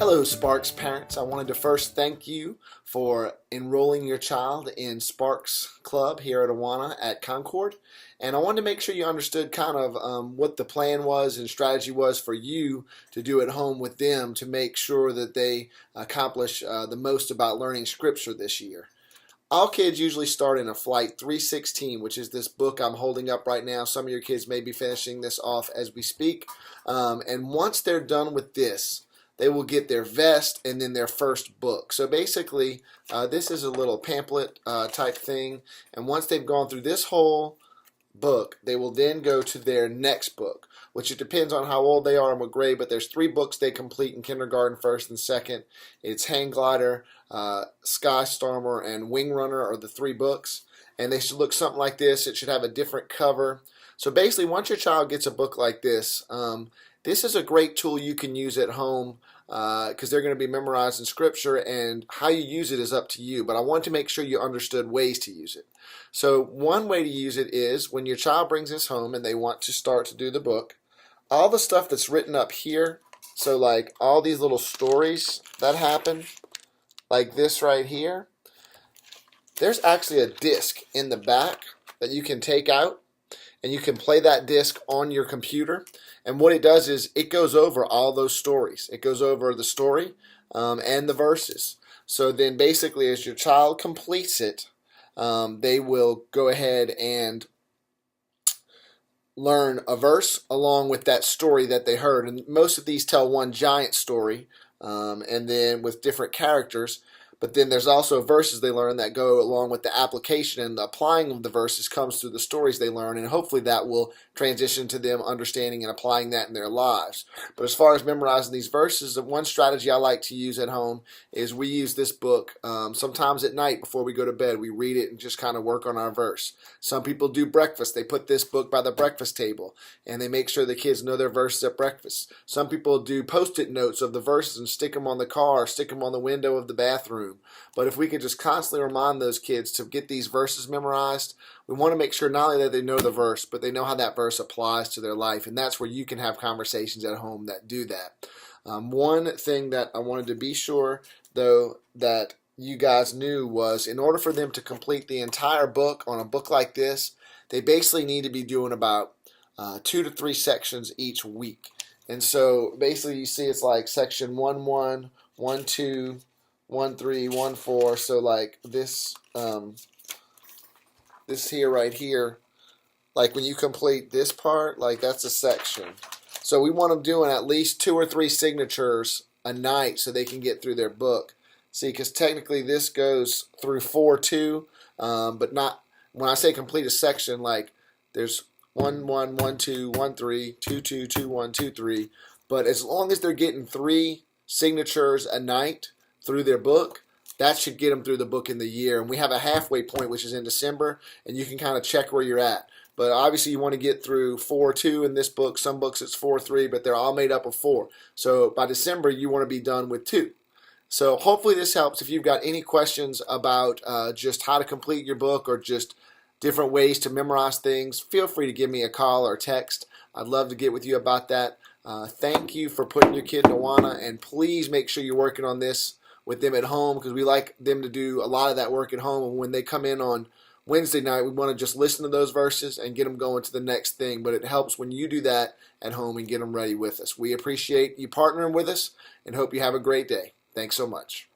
Hello, Sparks parents. I wanted to first thank you for enrolling your child in Sparks Club here at Awana at Concord. And I wanted to make sure you understood kind of what the plan was and strategy was for you to do at home with them to make sure that they accomplish the most about learning Scripture this year. All kids usually start in a Flight 316, which is this book I'm holding up right now. Some of your kids may be finishing this off as we speak. And once they're done with this, they will get their vest and then their first book. So basically, this is a little pamphlet type thing. And once they've gone through this whole book, they will then go to their next book, which it depends on how old they are and what grade, but there's 3 books they complete in kindergarten, first and second. It's Hang Glider, Sky Stormer, and Wing Runner are the 3 books, and they should look something like this. It should have a different cover. So basically, once your child gets a book like this, this is a great tool you can use at home because they're going to be memorizing Scripture, and how you use it is up to you. But I want to make sure you understood ways to use it. So one way to use it is when your child brings this home and they want to start to do the book, all the stuff that's written up here, so like all these little stories that happen, like this right here, there's actually a disc in the back that you can take out, and you can play that disc on your computer. And what it does is it goes over all those stories. It goes over the story and the verses. So then basically as your child completes it, they will go ahead and learn a verse along with that story that they heard. And most of these tell one giant story and then with different characters. But then there's also verses they learn that go along with the application, and the applying of the verses comes through the stories they learn, and hopefully that will transition to them understanding and applying that in their lives. But as far as memorizing these verses, the one strategy I like to use at home is we use this book sometimes at night before we go to bed. We read it and just kind of work on our verse. Some people do breakfast. They put this book by the breakfast table, and they make sure the kids know their verses at breakfast. Some people do post-it notes of the verses and stick them on the car, stick them on the window of the bathroom. But if we could just constantly remind those kids to get these verses memorized, we want to make sure not only that they know the verse, but they know how that verse applies to their life. And that's where you can have conversations at home that do that. One thing that I wanted to be sure, though, that you guys knew was in order for them to complete the entire book on a book like this, they basically need to be doing about 2 to 3 sections each week. And so basically you see it's like section 1-1, 1-2, 1-3, 1-4. So like this this here right here, like when you complete this part, like that's a section. So we want them doing at least 2 or 3 signatures a night so they can get through their book. See, because technically this goes through 4-2, but not when I say complete a section, like there's 1-1, 1-2, 1-3, 2-2, 2-1, 2-3. But as long as they're getting 3 signatures a night through their book, that should get them through the book in the year. And we have a halfway point, which is in December, and you can kind of check where you're at. But obviously you want to get through 4-2 in this book. Some books it's 4-3, but they're all made up of 4. So by December you want to be done with 2. So hopefully this helps. If you've got any questions about just how to complete your book or just different ways to memorize things, feel free to give me a call or text. I'd love to get with you about that. Thank you for putting your kid in Awana, and please make sure you're working on this with them at home, because we like them to do a lot of that work at home. And when they come in on Wednesday night, we want to just listen to those verses and get them going to the next thing. But it helps when you do that at home and get them ready with us. We appreciate you partnering with us and hope you have a great day. Thanks so much.